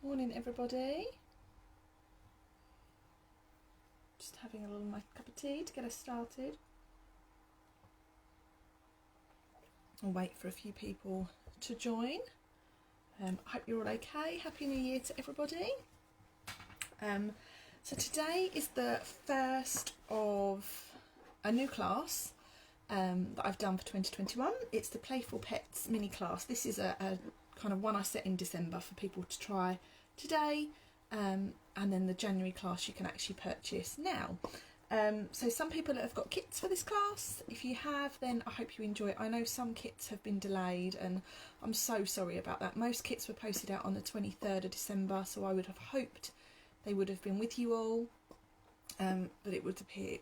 Morning everybody. Just having a little cup of tea to get us started. I'll wait for a few people to join. I hope you're all okay. Happy New Year to everybody. So today is the first of a new class that I've done for 2021. It's the Playful Pets mini class. This is a kind of one I set in December for people to try today, and then the January class you can actually purchase now. So some people have got kits for this class. If you have, then I hope you enjoy it. I know some kits have been delayed and I'm so sorry about that. Most kits were posted out on the 23rd of December, so I would have hoped they would have been with you all, but it would appear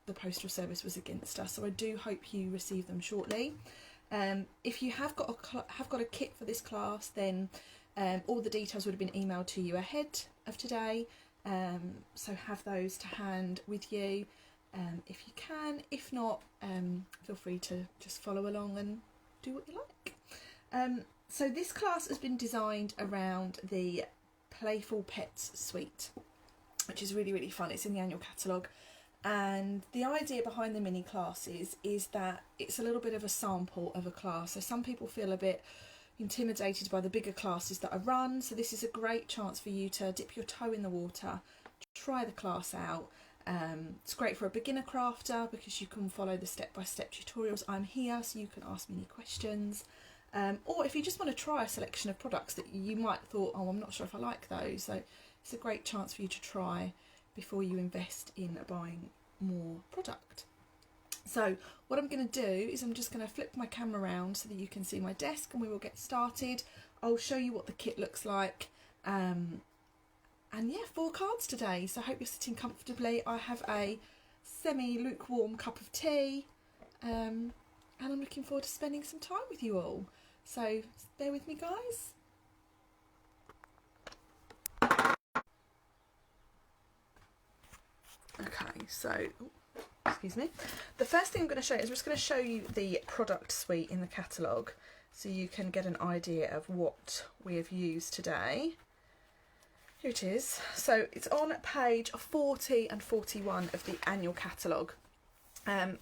the postal service was against us, so I do hope you receive them shortly. If you have got a kit for this class, then all the details would have been emailed to you ahead of today, so have those to hand with you if you can. If not, feel free to just follow along and do what you like. So this class has been designed around the Playful Pets suite, which is really, really fun. It's in the annual catalogue. And the idea behind the mini classes is that it's a little bit of a sample of a class. So some people feel a bit intimidated by the bigger classes that I run. So this is a great chance for you to dip your toe in the water, try the class out. It's great for a beginner crafter because you can follow the step-by-step tutorials. I'm here so you can ask me any questions. Or if you just want to try a selection of products that you might thought, oh, I'm not sure if I like those. So it's a great chance for you to try before you invest in buying more product. So what I'm going to do is I'm just going to flip my camera around so that you can see my desk and we will get started. I'll show you what the kit looks like. And yeah, 4 cards today, so I hope you're sitting comfortably. I have a semi-lukewarm cup of tea, and I'm looking forward to spending some time with you all. So bear with me, guys. Okay, so, excuse me. The first thing I'm going to show you is I'm just going to show you the product suite in the catalogue so you can get an idea of what we have used today. Here it is. So it's on page 40 and 41 of the annual catalogue.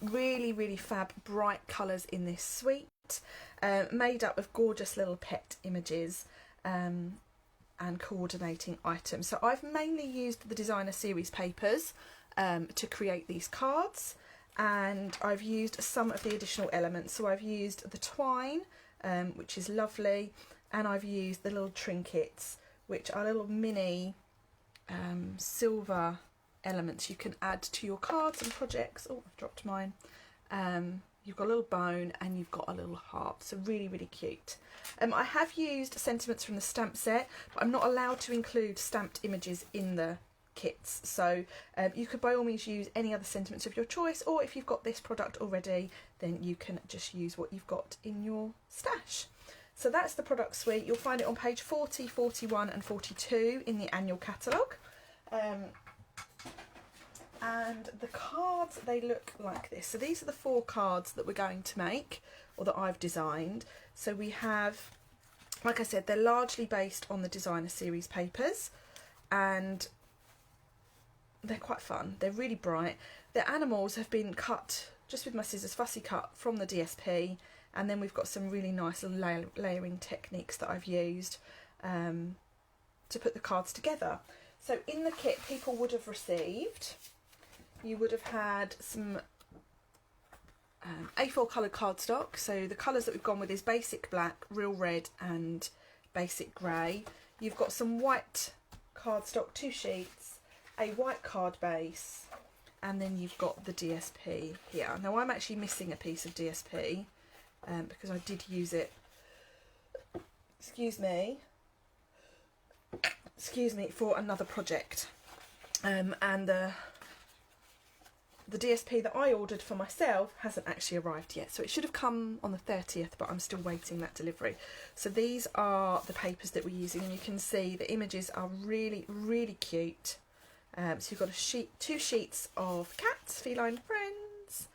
Really, really fab, bright colours in this suite, made up of gorgeous little pet images and coordinating items. So I've mainly used the designer series papers to create these cards, and I've used some of the additional elements. So I've used the twine, which is lovely, and I've used the little trinkets, which are little mini silver elements you can add to your cards and projects. Oh, I've dropped mine. You've got a little bone and you've got a little heart, so really, really cute. I have used sentiments from the stamp set, but I'm not allowed to include stamped images in the kits, so you could by all means use any other sentiments of your choice, or if you've got this product already, then you can just use what you've got in your stash. So that's the product suite. You'll find it on page 40, 41 and 42 in the annual catalogue. And the cards, they look like this. So these are the 4 cards that we're going to make, or that I've designed. So we have, like I said, they're largely based on the designer series papers, and they're quite fun. They're really bright. The animals have been cut just with my scissors, fussy cut from the DSP, and then we've got some really nice little layering techniques that I've used to put the cards together. So in the kit people would have received, you would have had some A4 coloured cardstock. So the colours that we've gone with is basic black, real red and basic grey. You've got some white cardstock, 2 sheets, a white card base, and then you've got the DSP here. Now I'm actually missing a piece of DSP because I did use it, excuse me, for another project, and the DSP that I ordered for myself hasn't actually arrived yet, so it should have come on the 30th, but I'm still waiting that delivery. So these are the papers that we're using, and you can see the images are really, really cute. So you've got 2 sheets of cats, feline friends,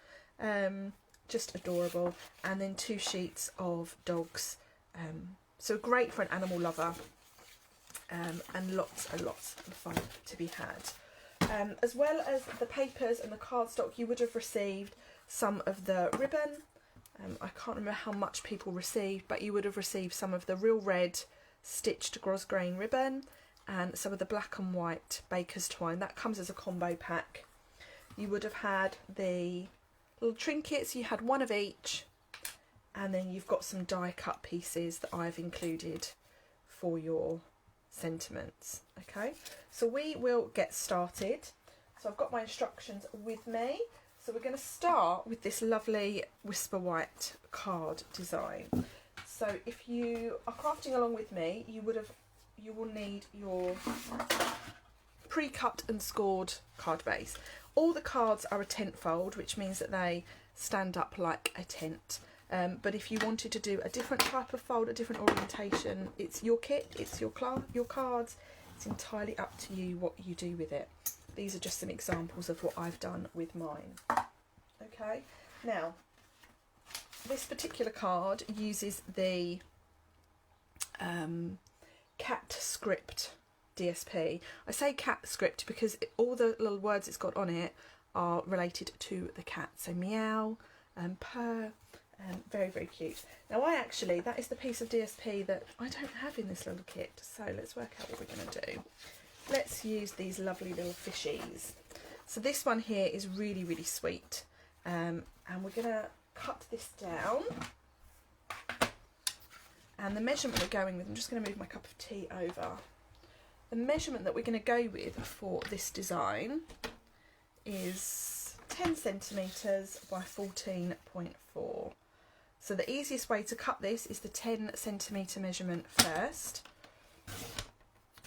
just adorable, and then 2 sheets of dogs, so great for an animal lover. and lots and lots of fun to be had. As well as the papers and the cardstock, you would have received some of the ribbon. I can't remember how much people received, but you would have received some of the real red stitched grosgrain ribbon and some of the black and white baker's twine. That comes as a combo pack. You would have had the little trinkets, you had one of each, and then you've got some die cut pieces that I've included for your sentiments. Okay, so we will get started. So I've got my instructions with me. So we're going to start with this lovely Whisper White card design. So if you are crafting along with me, you will need your pre-cut and scored card base. All the cards are a tent fold, which means that they stand up like a tent. But if you wanted to do a different type of fold, a different orientation, it's your kit, it's your cards. It's entirely up to you what you do with it. These are just some examples of what I've done with mine. Okay, now this particular card uses the cat script DSP. I say cat script because all the little words it's got on it are related to the cat. So meow, purr, very, very cute. Now that is the piece of DSP that I don't have in this little kit. So let's work out what we're going to do. Let's use these lovely little fishies. So this one here is really, really sweet. And we're going to cut this down. And the measurement we're going with, I'm just going to move my cup of tea over. The measurement that we're going to go with for this design is 10 centimetres by 14.4. So the easiest way to cut this is the 10 centimetre measurement first.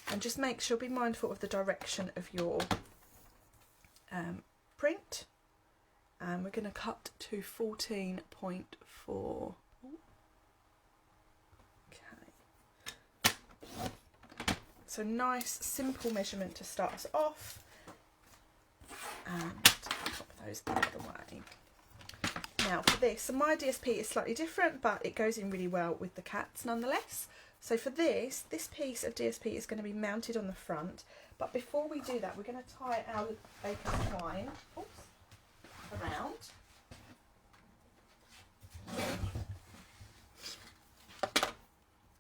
And just make sure, be mindful of the direction of your print. And we're going to cut to 14.4. Okay. So nice, simple measurement to start us off. And pop those out of the way. Now for this, so my DSP is slightly different, but it goes in really well with the cats nonetheless. So for this piece of DSP is going to be mounted on the front. But before we do that, we're going to tie our baker's twine around.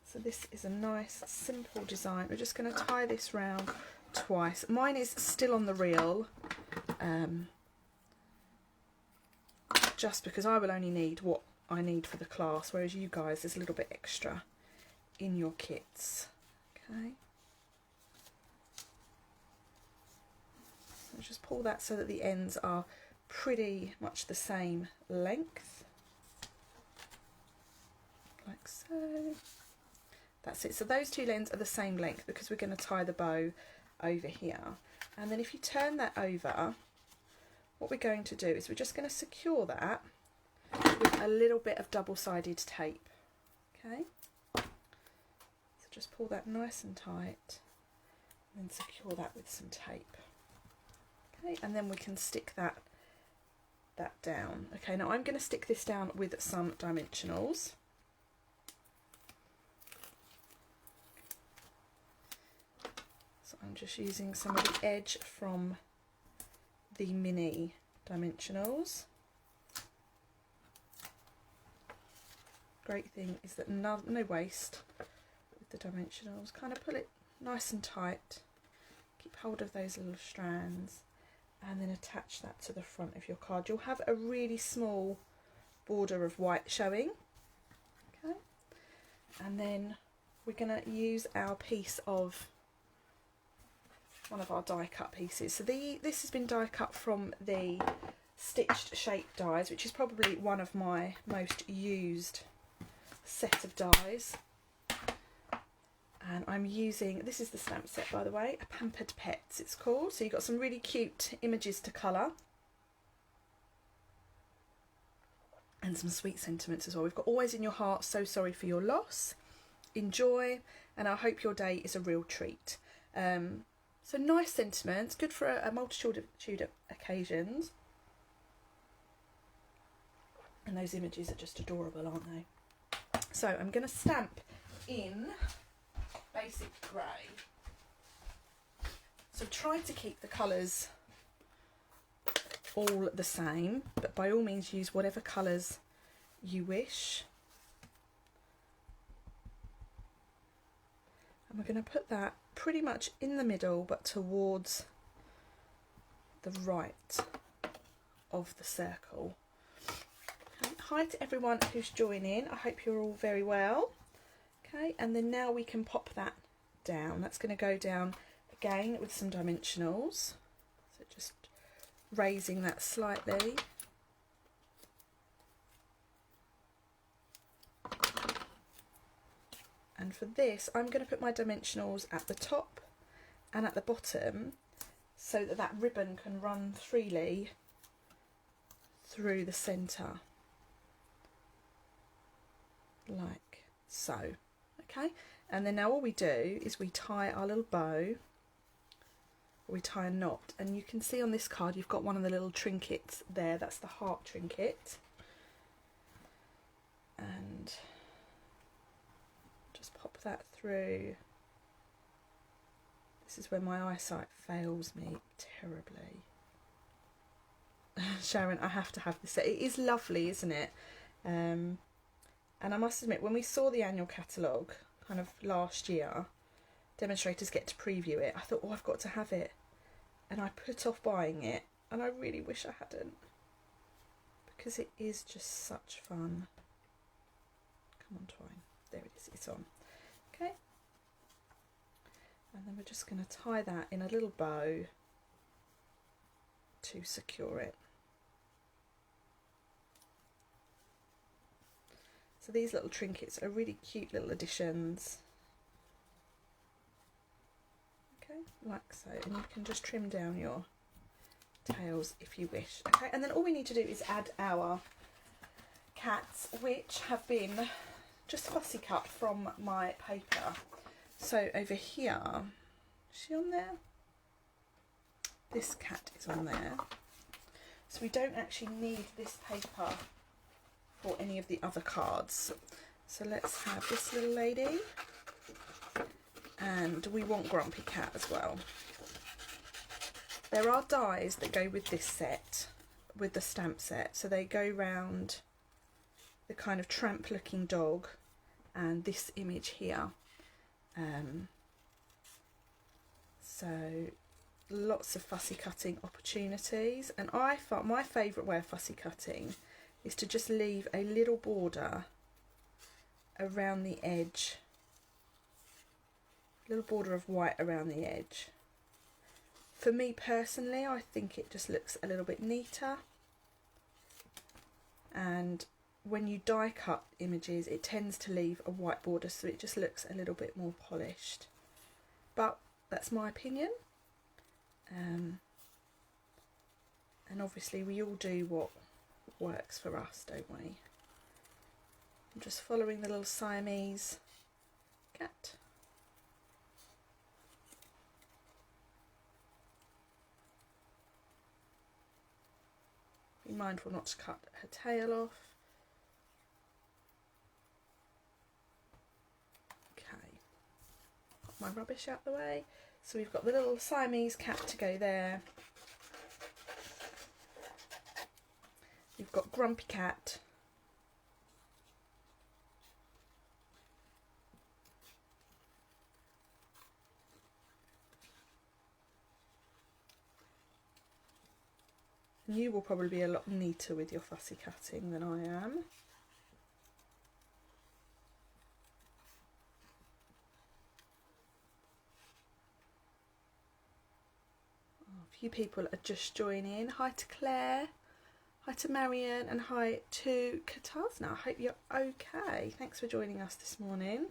So this is a nice, simple design. We're just going to tie this round twice. Mine is still on the reel, just because I will only need what I need for the class, whereas you guys, there's a little bit extra in your kits. Okay, so just pull that so that the ends are pretty much the same length, like so. That's it. So those two ends are the same length because we're going to tie the bow over here. And then if you turn that over, what we're going to do is we're just going to secure that with a little bit of double-sided tape. Okay, so just pull that nice and tight and then secure that with some tape. Okay, and then we can stick that down. Okay, now I'm going to stick this down with some dimensionals. So I'm just using some of the edge from the mini dimensionals. Great thing is that no waste with the dimensionals. Kind of pull it nice and tight. Keep hold of those little strands and then attach that to the front of your card. You'll have a really small border of white showing. Okay, and then we're going to use our piece of one of our die cut pieces. So this has been die cut from the stitched shape dies, which is probably one of my most used set of dies. And I'm using, this is the stamp set by the way, a Pampered Pets it's called. So you've got some really cute images to colour and some sweet sentiments as well. We've got Always in Your Heart, So Sorry for Your Loss, Enjoy, and I Hope Your Day is a Real Treat. So nice sentiments, good for a multitude of occasions. And those images are just adorable, aren't they? So I'm going to stamp in Basic Grey. So try to keep the colours all the same, but by all means use whatever colours you wish. And we're going to put that pretty much in the middle, but towards the right of the circle. Okay. Hi to everyone who's joining. I hope you're all very well. Okay, and then now we can pop that down. That's going to go down again with some dimensionals. So just raising that slightly. And for this, I'm going to put my dimensionals at the top and at the bottom so that that ribbon can run freely through the centre, like so. Okay, and then now all we do is we tie our little bow, or we tie a knot, and you can see on this card you've got one of the little trinkets there, that's the heart trinket, and just pop that through. This is where my eyesight fails me terribly. Sharon, I have to have this set. It is lovely, isn't it? And I must admit, when we saw the annual catalogue kind of last year, demonstrators get to preview it, I thought, oh, I've got to have it. And I put off buying it, and I really wish I hadn't, because it is just such fun. Come on, twine. There it is, it's on. Okay. And then we're just going to tie that in a little bow to secure it. So these little trinkets are really cute little additions. Okay, like so. And you can just trim down your tails if you wish. Okay, and then all we need to do is add our cats, which have been just fussy cut from my paper. So over here, is she on there? This cat is on there. So we don't actually need this paper for any of the other cards. So let's have this little lady, and we want Grumpy Cat as well. There are dies that go with this set, with the stamp set, so they go round the kind of tramp looking dog and this image here. So lots of fussy cutting opportunities, and I find my favourite way of fussy cutting is to just leave a little border around the edge, a little border of white around the edge. For me personally, I think it just looks a little bit neater, and when you die cut images it tends to leave a white border, so it just looks a little bit more polished, but that's my opinion. And obviously we all do what works for us, don't we? I'm just following the little Siamese cat. Be mindful not to cut her tail off. Okay, put my rubbish out the way. So we've got the little Siamese cat to go there. We've got Grumpy Cat. You will probably be a lot neater with your fussy cutting than I am. A few people are just joining. Hi to Claire, hi to Marion, and hi to Katazna. I hope you're okay. Thanks for joining us this morning.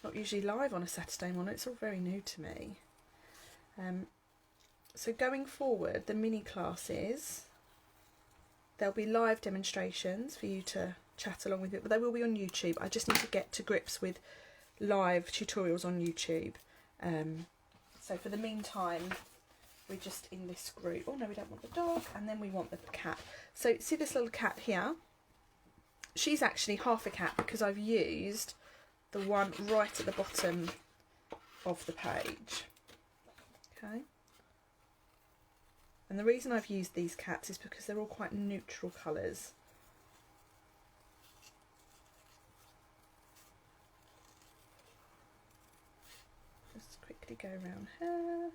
Not usually live on a Saturday morning, it's all very new to me. So going forward, the mini classes, there'll be live demonstrations for you to chat along with it, but they will be on YouTube. I just need to get to grips with live tutorials on YouTube. So for the meantime, we're just in this group. Oh no, we don't want the dog, and then we want the cat. So see this little cat here? She's actually half a cat because I've used the one right at the bottom of the page. Okay. And the reason I've used these cats is because they're all quite neutral colours. Just quickly go around here.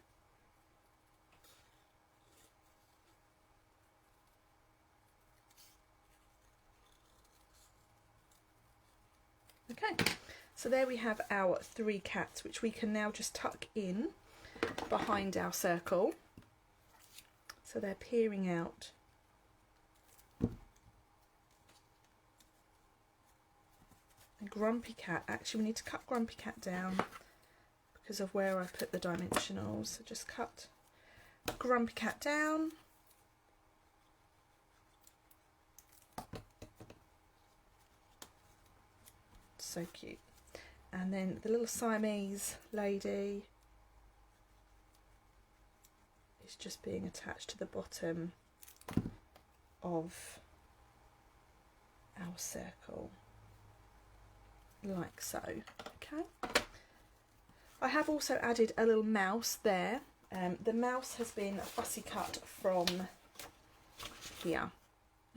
Okay, so there we have our 3 cats, which we can now just tuck in behind our circle. So they're peering out. A Grumpy Cat, actually we need to cut Grumpy Cat down because of where I put the dimensionals. So just cut Grumpy Cat down. So cute. And then the little Siamese lady is just being attached to the bottom of our circle, like so. Okay. I have also added a little mouse there. The mouse has been fussy cut from here.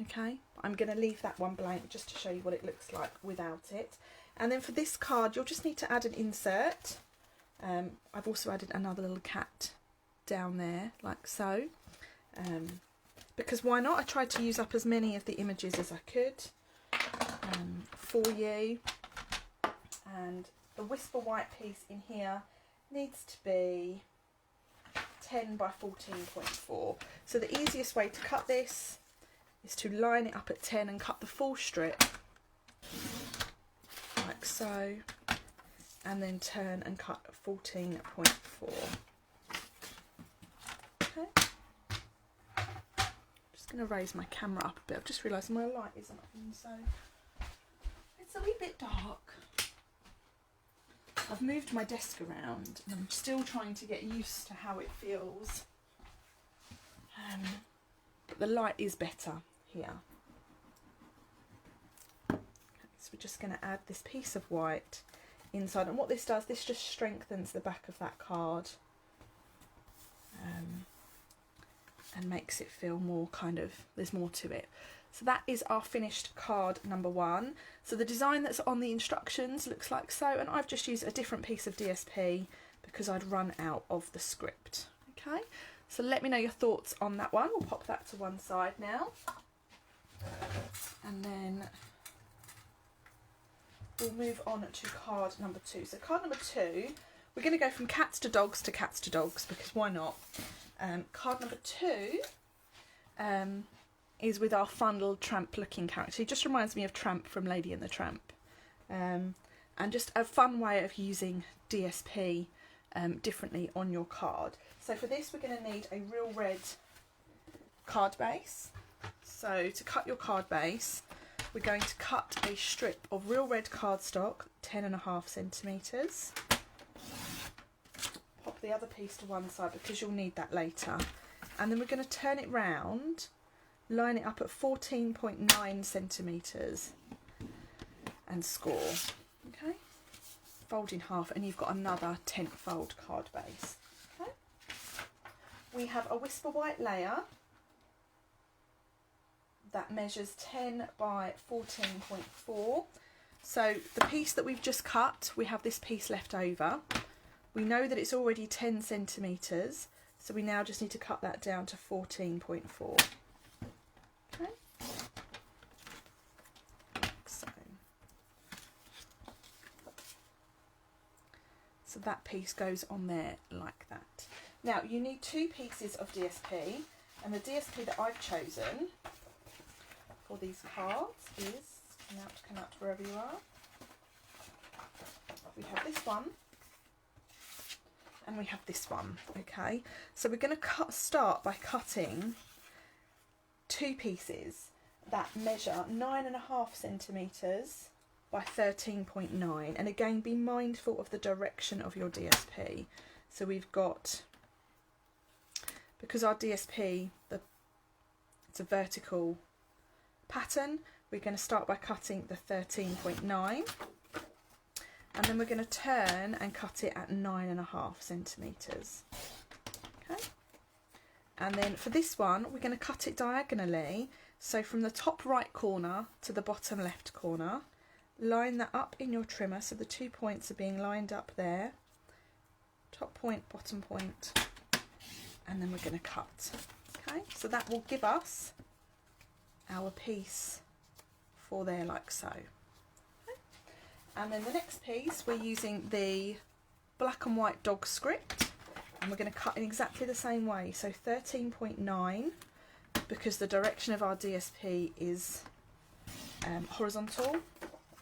Okay, I'm going to leave that one blank just to show you what it looks like without it. And then for this card, you'll just need to add an insert. I've also added another little cat down there, like so. Because why not? I tried to use up as many of the images as I could for you. And the Whisper White piece in here needs to be 10 by 14.4. So the easiest way to cut this is to line it up at 10 and cut the full strip like so, and then turn and cut 14.4. Okay. Just going to raise my camera up a bit. I've just realised my light isn't on, so it's a wee bit dark. I've moved my desk around and I'm still trying to get used to how it feels. But the light is better here. Okay, so we're just going to add this piece of white inside, and what this does, this just strengthens the back of that card and makes it feel more kind of, there's more to it. So that is our finished card number 1. So the design that's on the instructions looks like so, and I've just used a different piece of DSP because I'd run out of the script. Okay, so let me know your thoughts on that one. We'll pop that to one side now. And then we'll move on to card number 2. So card number 2, we're going to go from cats to dogs because why not? Card number 2 is with our fun little tramp looking character. He just reminds me of Tramp from Lady and the Tramp. And just a fun way of using DSP differently on your card. So for this we're going to need a real red card base. So to cut your card base, we're going to cut a strip of real red cardstock, 10.5 centimetres. Pop the other piece to one side because you'll need that later. And then we're going to turn it round, line it up at 14.9 centimetres and score. Okay, fold in half and you've got another 10th fold card base. Okay, we have a Whisper White layer that measures 10 by 14.4. So the piece that we've just cut, we have this piece left over. We know that it's already 10 centimetres, so we now just need to cut that down to 14.4. Okay. So that piece goes on there like that. Now you need 2 pieces of DSP, and the DSP that I've chosen for these cards is, come out to wherever you are. We have this one and we have this one. Okay, so we're going to start by cutting 2 pieces that measure 9.5 centimetres by 13.9, and again be mindful of the direction of your DSP. So we've got, because our DSP, it's a vertical pattern, we're going to start by cutting the 13.9, and then we're going to turn and cut it at 9.5 centimetres. Okay, and then for this one we're going to cut it diagonally, so from the top right corner to the bottom left corner. Line that up in your trimmer so the 2 points are being lined up there, top point, bottom point, and then we're going to cut. Okay, so that will give us our piece for there, like so. Okay. And then the next piece, we're using the black and white dog script, and we're going to cut in exactly the same way, so 13.9, because the direction of our DSP is horizontal,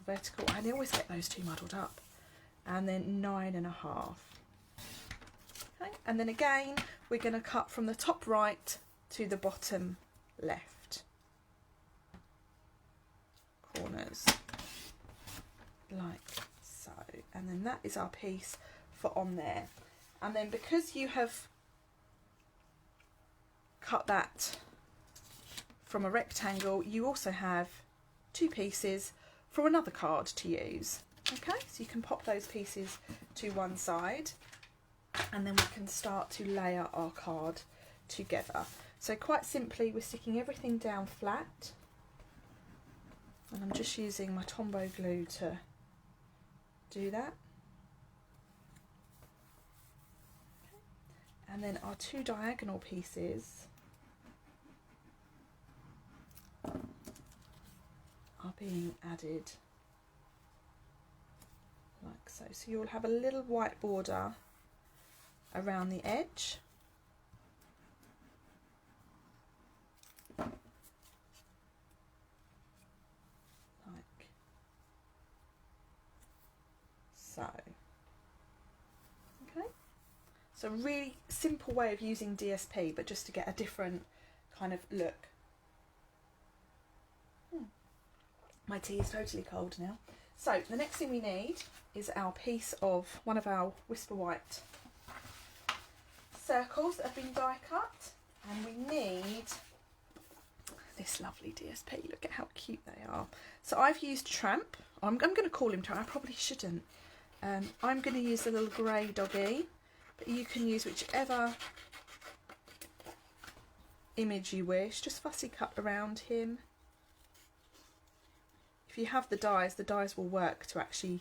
vertical, and I always get those two muddled up, and then 9.5. Okay, and then again we're going to cut from the top right to the bottom left corners, like so, and then that is our piece for on there. And then because you have cut that from a rectangle, you also have two pieces for another card to use. Okay, so you can pop those pieces to one side, and then we can start to layer our card together. So quite simply, we're sticking everything down flat, and I'm just using my Tombow glue to do that. Okay. And then our two diagonal pieces are being added like so. So you'll have a little white border around the edge. Like so. Okay. So really simple way of using DSP, but just to get a different kind of look. My tea is totally cold now. So the next thing we need is our piece of one of our Whisper White circles that have been die cut, and we need this lovely DSP. Look at how cute they are. So I've used Tramp. I'm going to call him Tramp. I probably shouldn't. I'm going to use the little grey doggy, but you can use whichever image you wish. Just fussy cut around him. If you have the dies will work to actually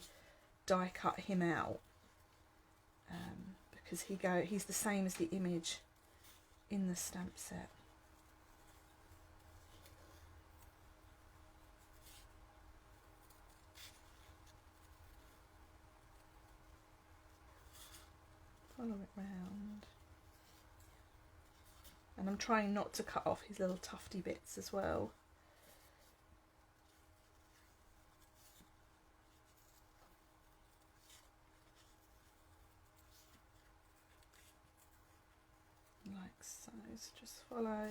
die cut him out, because he's the same as the image in the stamp set. Follow it round, and I'm trying not to cut off his little tufty bits as well. So just follow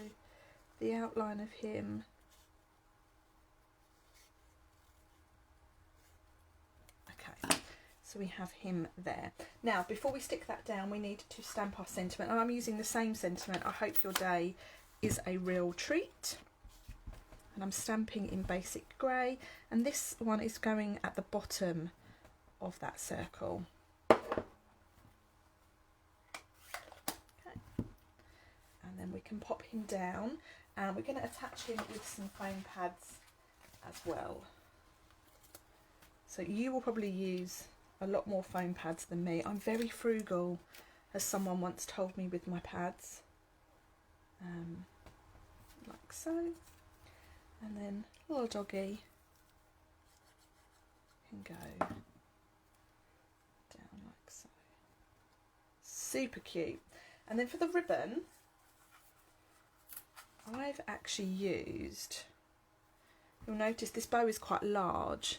the outline of him. Okay, so we have him there. Now, before we stick that down, we need to stamp our sentiment, and I'm using the same sentiment. I hope your day is a real treat. And I'm stamping in basic grey, and this one is going at the bottom of that circle. And then we can pop him down, and we're going to attach him with some foam pads as well. So you will probably use a lot more foam pads than me. I'm very frugal, as someone once told me, with my pads. Like so. And then little doggy can go down like so. Super cute. And then for the ribbon, I've actually used, you'll notice this bow is quite large,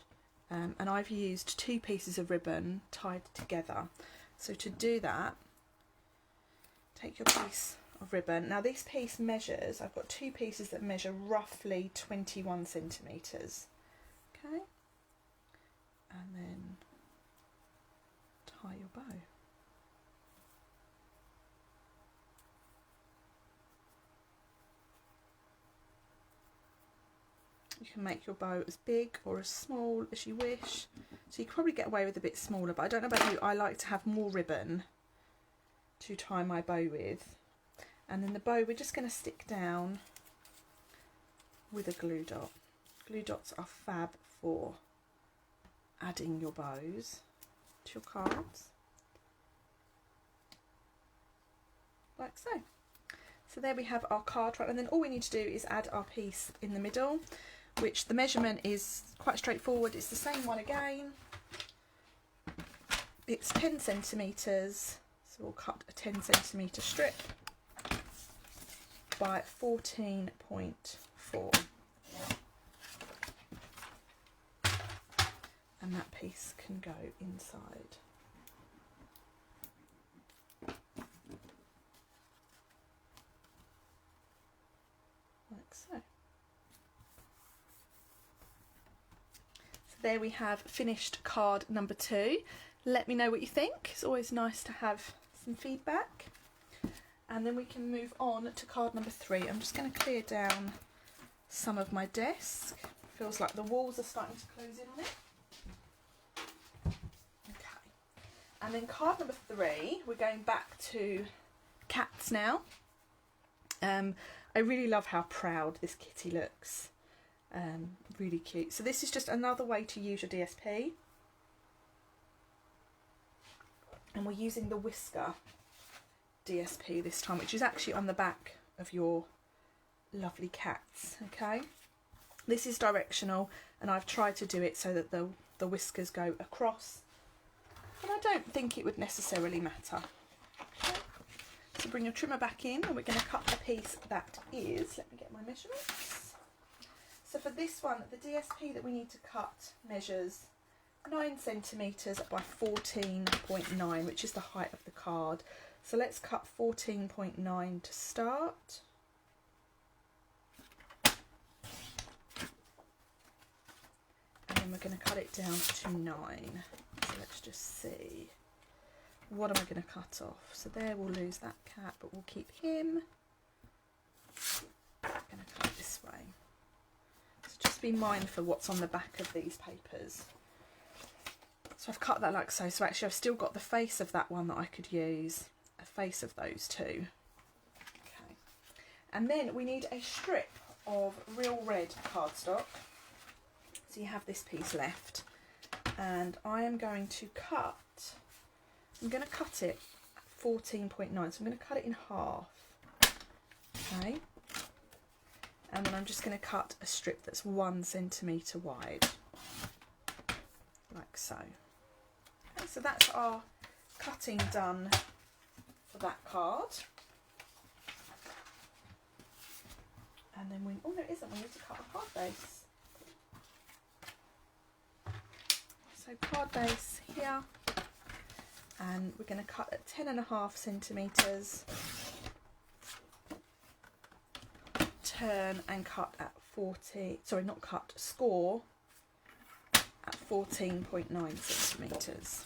and I've used two pieces of ribbon tied together. So to do that, take your piece of ribbon. Now this piece measures, I've got two pieces that measure roughly 21 centimetres. Okay, and then tie your bow. You can make your bow as big or as small as you wish. So you can probably get away with a bit smaller, but I don't know about you, I like to have more ribbon to tie my bow with. And then the bow we're just going to stick down with a glue dot. Glue dots are fab for adding your bows to your cards. Like so. So there we have our card front, and then all we need to do is add our piece in the middle, which the measurement is quite straightforward. It's the same one again. It's 10 centimetres, so we'll cut a 10 centimetre strip by 14.4. And that piece can go inside. Like so. So there we have finished card number 2. Let me know what you think. It's always nice to have some feedback. And then we can move on to card number 3. I'm just going to clear down some of my desk. Feels like the walls are starting to close in on it. Okay. And then card number 3, we're going back to cats now. I really love how proud this kitty looks. Really cute. So this is just another way to use your DSP. And we're using the whisker DSP this time, which is actually on the back of your lovely cats. Okay, this is directional, and I've tried to do it so that the whiskers go across, but I don't think it would necessarily matter. Okay. So bring your trimmer back in, and we're going to cut a piece that is, let me get my measurements. So for this one, the DSP that we need to cut measures 9 centimetres by 14.9, which is the height of the card. So let's cut 14.9 to start. And then we're going to cut it down to 9. So let's just see. What am I going to cut off? So there, we'll lose that cat, but we'll keep him. I'm going to cut it this way. So just be mindful what's on the back of these papers. So I've cut that like so. So actually I've still got the face of that one that I could use. A face of those two. Okay. And then we need a strip of real red cardstock. So you have this piece left. And I am going to cut, I'm going to cut it at 14.9. So I'm going to cut it in half. Okay. And then I'm just going to cut a strip that's 1 centimetre wide. Like so. Okay, so that's our cutting done for that card. And then we, oh no it isn't, we need to cut a card base. So card base here, and we're going to cut at 10.5 centimetres, turn and cut at 40, sorry not cut, score at 14.9 centimetres.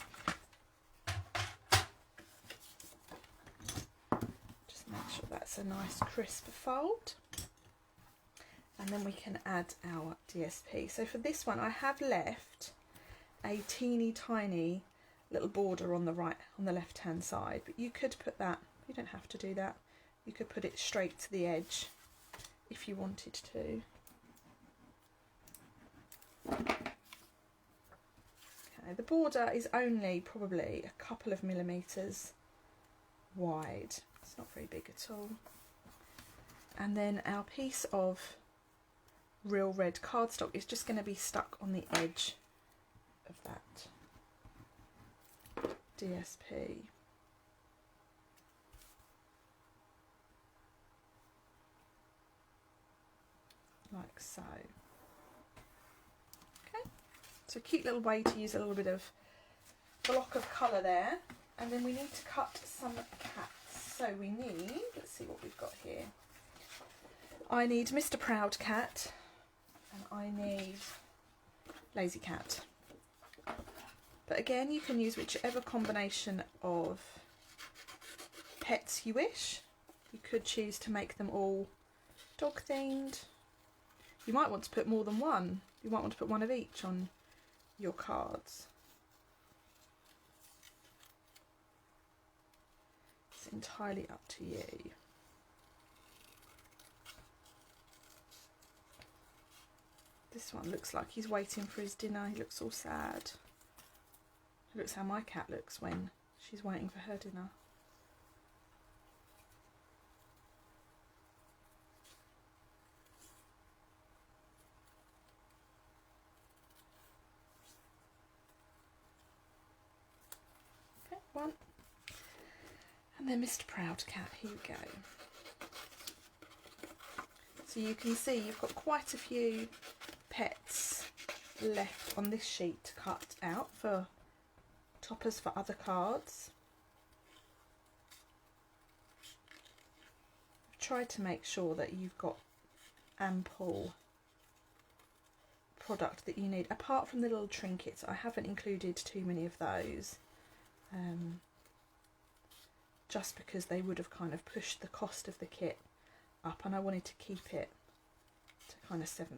Just make sure that's a nice crisp fold. And then we can add our DSP. So for this one I have left a teeny tiny little border on the left hand side, but you could put that, you don't have to do that, you could put it straight to the edge if you wanted to. Okay, the border is only probably a couple of millimetres wide, it's not very big at all. And then our piece of real red cardstock is just going to be stuck on the edge of that DSP. Like so. Okay, so a cute little way to use a little bit of block of colour there. And then we need to cut some cats. So we need, let's see what we've got here. I need Mr. Proud Cat, and I need Lazy Cat. But again, you can use whichever combination of pets you wish. You could choose to make them all dog themed. You might want to put more than one. You might want to put one of each on your cards. It's entirely up to you. This one looks like he's waiting for his dinner. He looks all sad. It looks how my cat looks when she's waiting for her dinner. Okay, one. And then Mr. Proud Cat, here we go. So you can see you've got quite a few pets left on this sheet to cut out for toppers for other cards. I've tried to make sure that you've got ample product that you need. Apart from the little trinkets, I haven't included too many of those, just because they would have kind of pushed the cost of the kit up, and I wanted to keep it to kind of £7.50.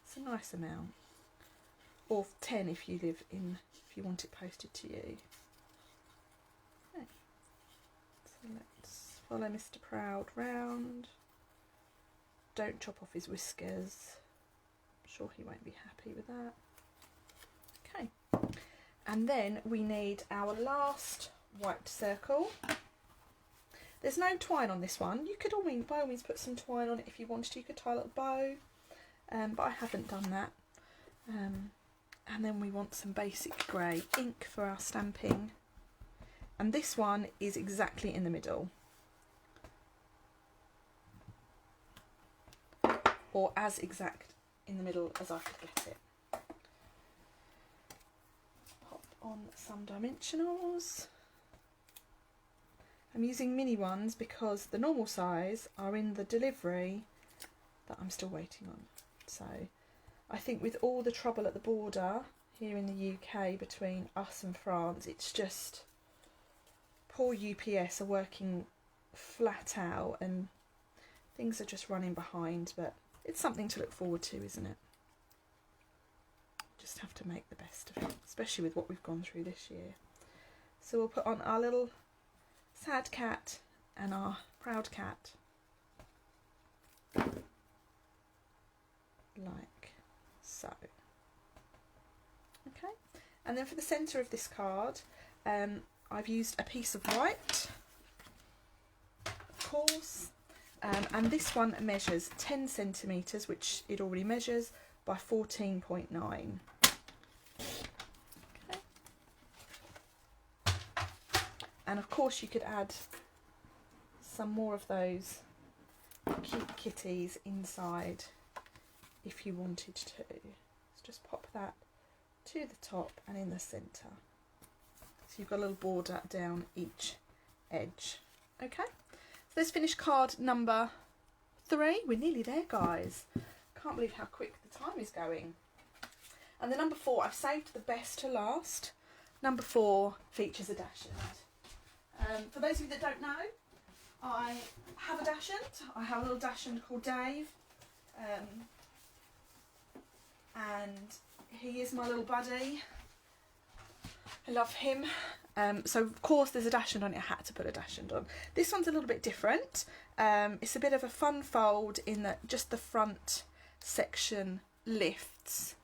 It's a nice amount, or 10 if you live in, if you want it posted to you. Okay. So let's follow Mr. Proud round. Don't chop off his whiskers. I'm sure he won't be happy with that. Okay, and then we need our last white circle. There's no twine on this one. You could by all means put some twine on it if you wanted to. You could tie a little bow, but I haven't done that. And then we want some basic grey ink for our stamping. And this one is exactly in the middle. Or as exact in the middle as I could get it. Pop on some dimensionals. I'm using mini ones because the normal size are in the delivery that I'm still waiting on. So I think with all the trouble at the border here in the UK between us and France, it's just poor UPS are working flat out and things are just running behind, but it's something to look forward to, isn't it? Just have to make the best of it, especially with what we've gone through this year. So we'll put on our little sad cat and our proud cat, like so. Okay, and then for the centre of this card, I've used a piece of white, of course, and this one measures 10 centimetres, which it already measures, by 14.9. And of course you could add some more of those cute kitties inside if you wanted to. Let's just pop that to the top and in the centre. So you've got a little border down each edge. Okay, so let's finish card number 3. We're nearly there, guys. Can't believe how quick the time is going. And the number 4, I've saved the best to last. Number 4 features a dachshund. For those of you that don't know, I have a dachshund. I have a little dachshund called Dave, and he is my little buddy. I love him. So of course there's a dachshund on it. I had to put a dachshund on. This one's a little bit different. It's a bit of a fun fold in that just the front section lifts.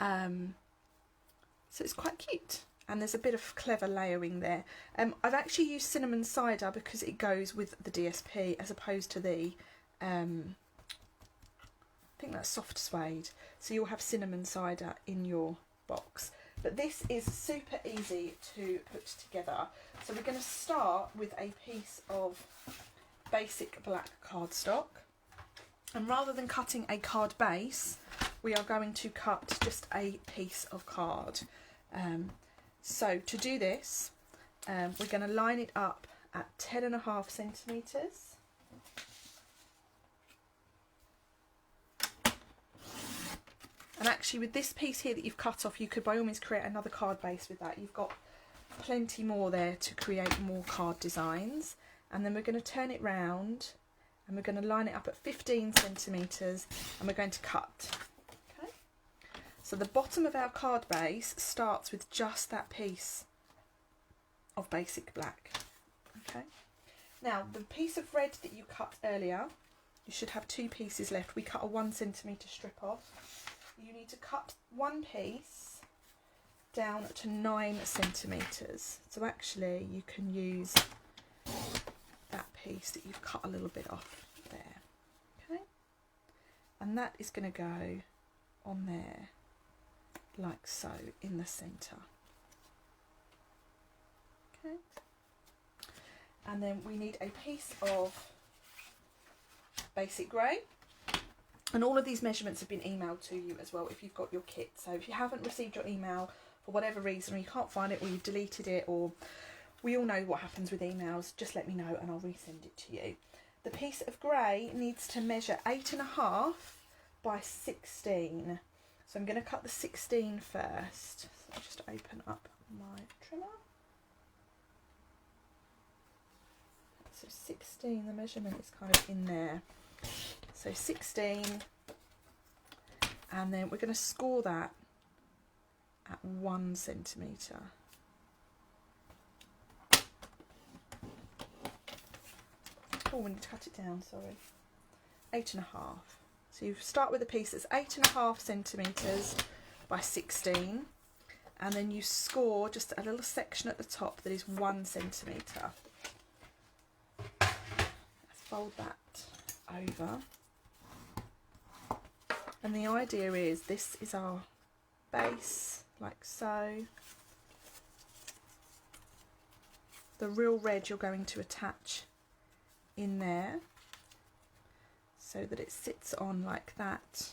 So it's quite cute. And there's a bit of clever layering there. I've actually used cinnamon cider because it goes with the DSP as opposed to the, I think that's soft suede. So you'll have cinnamon cider in your box. But this is super easy to put together. So we're going to start with a piece of basic black cardstock. And rather than cutting a card base, we are going to cut just a piece of card. So to do this, we're going to line it up at 10.5 centimetres. And actually with this piece here that you've cut off, you could by all means create another card base with that. You've got plenty more there to create more card designs. And then we're going to turn it round and we're going to line it up at 15 centimetres, and we're going to cut. Okay, so the bottom of our card base starts with just that piece of basic black. Okay, now the piece of red that you cut earlier, you should have 2 pieces left. We cut a 1 centimetre strip off. You need to cut one piece down to 9 centimetres. So actually you can use that piece that you've cut a little bit off there. Okay, and that is going to go on there like so in the centre. Okay, and then we need a piece of basic grey, and all of these measurements have been emailed to you as well if you've got your kit. So if you haven't received your email for whatever reason, or you can't find it, or you've deleted it, or we all know what happens with emails, just let me know and I'll resend it to you. The piece of grey needs to measure 8.5 by 16. So I'm going to cut the 16 first. So I'll just open up my trimmer. So 16, the measurement is kind of in there. So 16, and then we're going to score that at 1 centimetre. Oh, we need to cut it down, sorry. 8.5. So you start with a piece that's 8.5 centimetres by 16, and then you score just a little section at the top that is 1 centimetre. Let's fold that over. And the idea is this is our base, like so. The real red you're going to attach in there so that it sits on like that.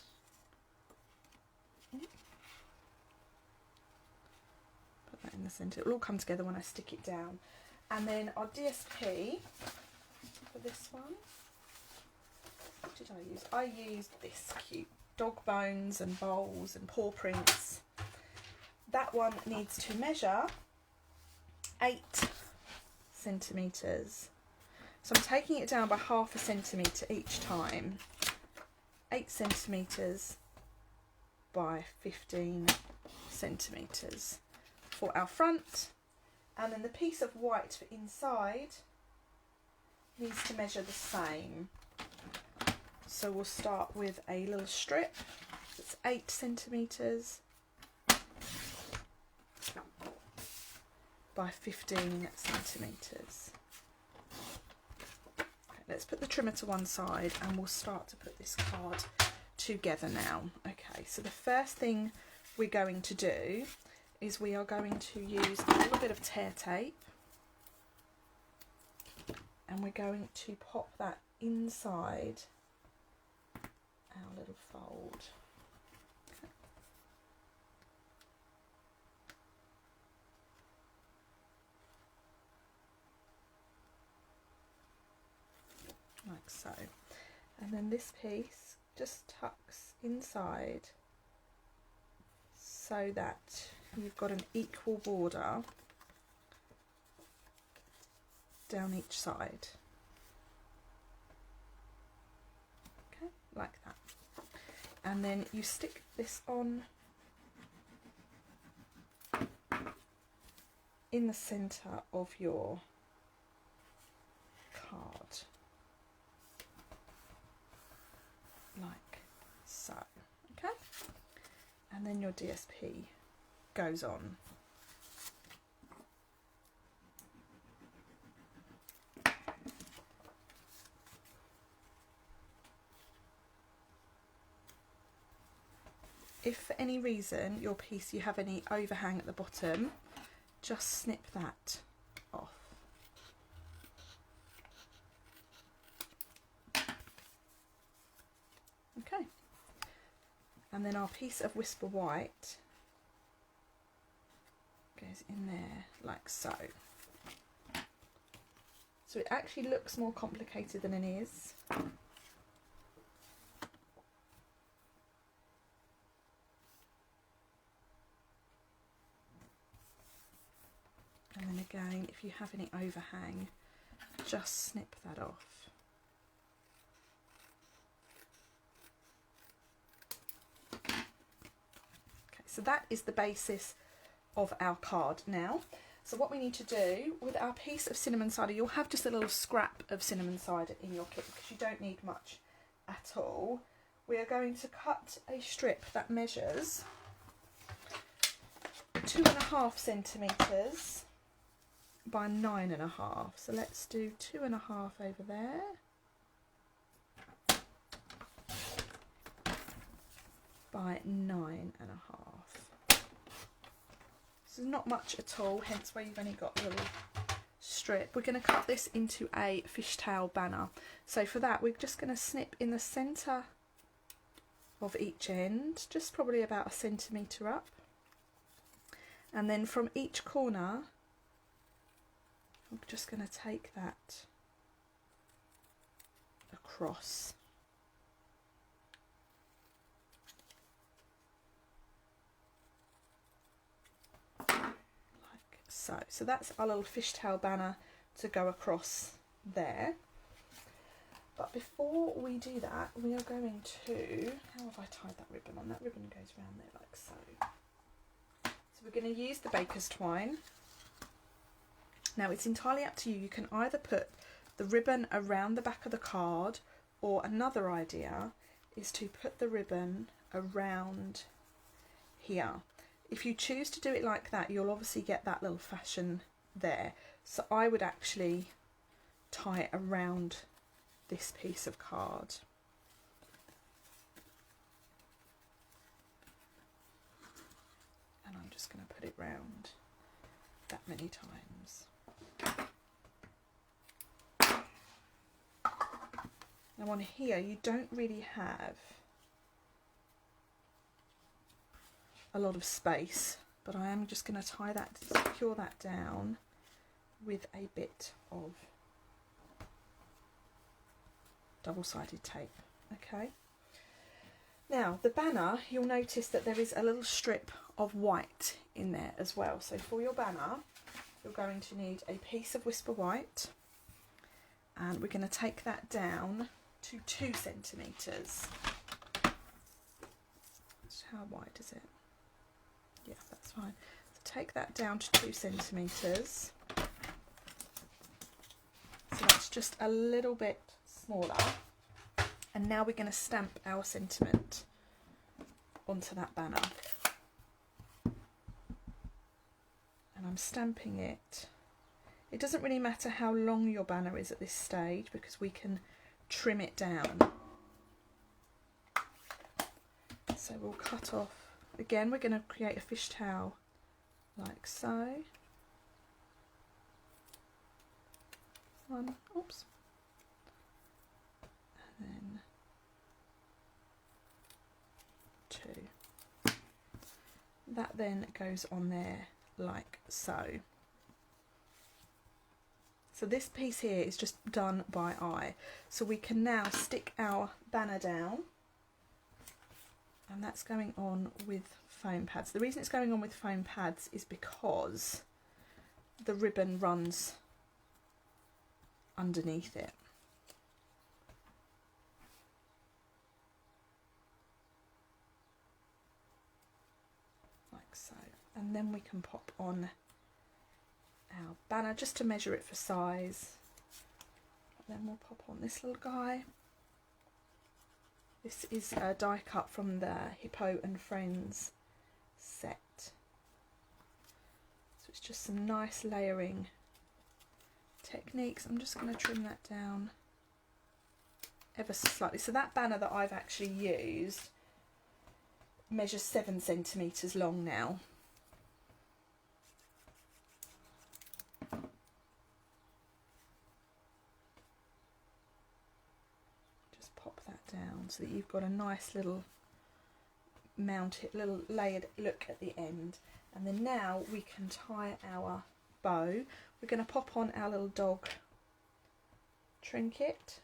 Put that in the centre. It will all come together when I stick it down. And then our DSP for this one, what did I use? I used this cute dog bones and bowls and paw prints. That one needs to measure 8 centimetres. So I'm taking it down by 0.5 centimetre each time. 8 centimetres by 15 centimetres for our front. And then the piece of white for inside needs to measure the same. So we'll start with a little strip that's 8 centimetres by 15 centimetres. Okay, let's put the trimmer to one side and we'll start to put this card together now. Okay, so the first thing we're going to do is we are going to use a little bit of tear tape, and we're going to pop that inside our little fold. Okay. Like so. And then this piece just tucks inside so that you've got an equal border down each side. Okay, like that. And then you stick this on in the centre of your card, like so. Okay, and then your DSP goes on. If for any reason your piece you have any overhang at the bottom, just snip that off. Okay, and then our piece of Whisper White goes in there like so. So it actually looks more complicated than it is. And then again, if you have any overhang, just snip that off. So that is the basis of our card now. So what we need to do with our piece of cinnamon cider, you'll have just a little scrap of cinnamon cider in your kit because you don't need much at all. We are going to cut a strip that measures 2.5 centimetres by 9.5. So let's do 2.5 over there. By 9.5. This is not much at all, hence why you've only got a little strip. We're going to cut this into a fishtail banner. So for that, we're just going to snip in the centre of each end, just probably about 1 centimetre up. And then from each corner, I'm just going to take that across. So that's our little fishtail banner to go across there. But before we do that, we are going to, how have I tied that ribbon on? That ribbon goes around there like so. So we're going to use the baker's twine. Now it's entirely up to you. You can either put the ribbon around the back of the card, or another idea is to put the ribbon around here. If you choose to do it like that, you'll obviously get that little fashion there. So I would actually tie it around this piece of card. And I'm just going to put it round that many times. Now on here, you don't really have a lot of space, but I am just going to tie that, secure that down with a bit of double-sided tape. Okay, now the banner, you'll notice that there is a little strip of white in there as well. So for your banner, you're going to need a piece of Whisper White, and we're going to take that down to 2 centimetres. How wide is it? Yeah, that's fine. So take that down to 2 centimetres. So that's just a little bit smaller. And now we're going to stamp our sentiment onto that banner. And I'm stamping it. It doesn't really matter how long your banner is at this stage because we can trim it down. So we'll cut off. Again, we're going to create a fishtail like so. One, oops. And then 2. That then goes on there like so. So this piece here is just done by eye. So we can now stick our banner down. And that's going on with foam pads. The reason it's going on with foam pads is because the ribbon runs underneath it. Like so. And then we can pop on our banner just to measure it for size. And then we'll pop on this little guy. This is a die cut from the Hippo and Friends set. So it's just some nice layering techniques. I'm just going to trim that down ever so slightly. So that banner that I've actually used measures 7 centimetres long now. Down so that you've got a nice little mounted, little layered look at the end. And then now we can tie our bow. We're going to pop on our little dog trinket.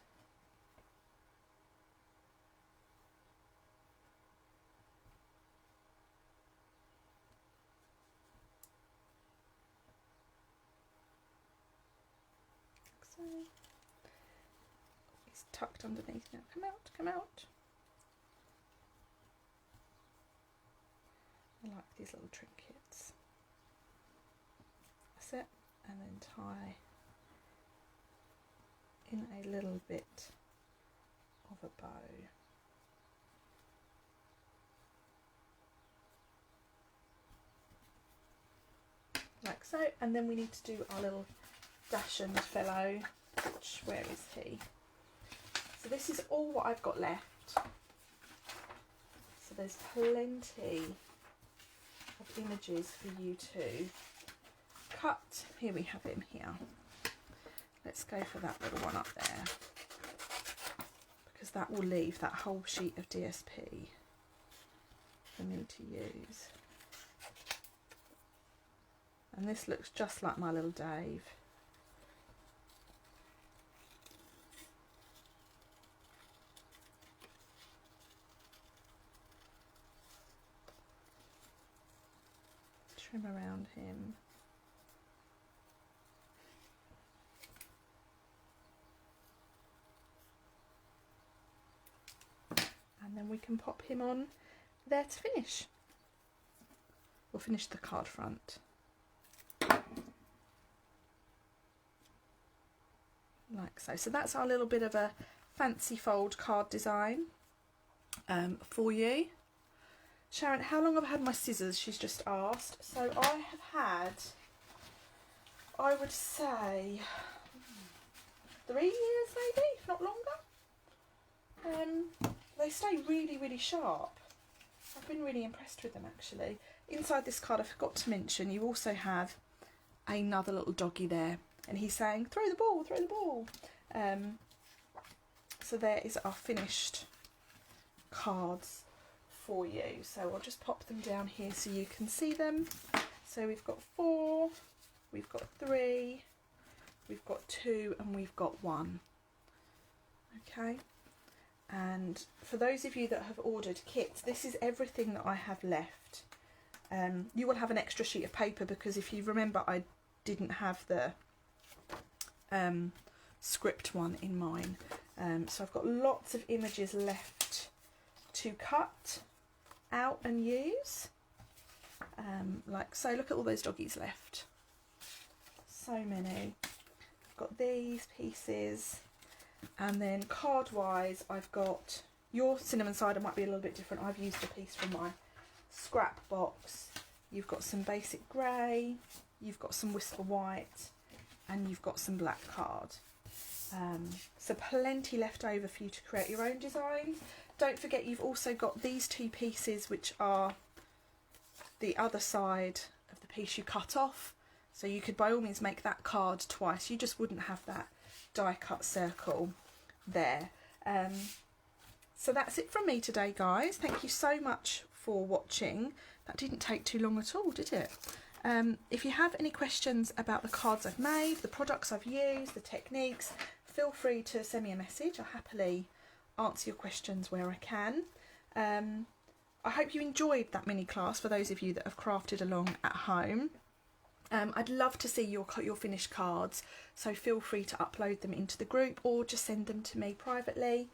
So it's tucked underneath now. Come out, come out. I like these little trinkets. That's it, and then tie in a little bit of a bow. Like so, and then we need to do our little Dachshund fellow, which, where is he? So this is all what I've got left. So there's plenty of images for you to cut. Here we have him here. Let's go for that little one up there, because that will leave that whole sheet of DSP for me to use. And this looks just like my little Dave. Trim around him. And then we can pop him on there to finish. We'll finish the card front. Like so. So that's our little bit of a fancy fold card design for you. Sharon, how long have I had my scissors? She's just asked. So I have had, I would say, 3 years maybe, if not longer. They stay really, really sharp. I've been really impressed with them actually. Inside this card, I forgot to mention, you also have another little doggy there, and he's saying, throw the ball, throw the ball. So there is our finished cards for you. So I'll just pop them down here so you can see them. So we've got 4, we've got 3, we've got 2, and we've got 1. Okay. And for those of you that have ordered kits, this is everything that I have left. You will have an extra sheet of paper, because if you remember, I didn't have the script one in mine. So I've got lots of images left to cut out and use. Like so, look at all those doggies left. So many. I've got these pieces. And then card wise, I've got, your cinnamon cider might be a little bit different. I've used a piece from my scrap box. You've got some basic grey, you've got some whisper white, and you've got some black card. So plenty left over for you to create your own designs. Don't forget, you've also got these 2 pieces, which are the other side of the piece you cut off. So you could by all means make that card twice. You just wouldn't have that die cut circle there. So that's it from me today, guys. Thank you so much for watching. That didn't take too long at all, did it? If you have any questions about the cards I've made, the products I've used, the techniques, feel free to send me a message. I'll happily answer your questions where I can. I hope you enjoyed that mini class for those of you that have crafted along at home. I'd love to see your finished cards, so feel free to upload them into the group or just send them to me privately.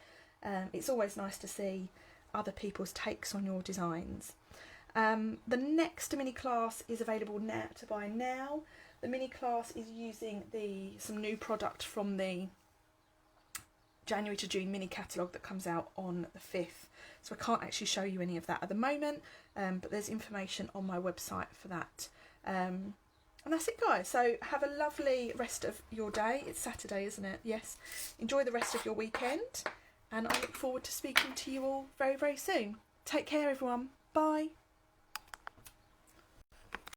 It's always nice to see other people's takes on your designs. The next mini class is available now to buy now. The mini class is using some new product from the January to June mini catalogue that comes out on the 5th. So I can't actually show you any of that at the moment, but there's information on my website for that. And that's it, guys. So have a lovely rest of your day. It's Saturday, isn't it? Yes. Enjoy the rest of your weekend, and I look forward to speaking to you all very, very soon. Take care, everyone. Bye.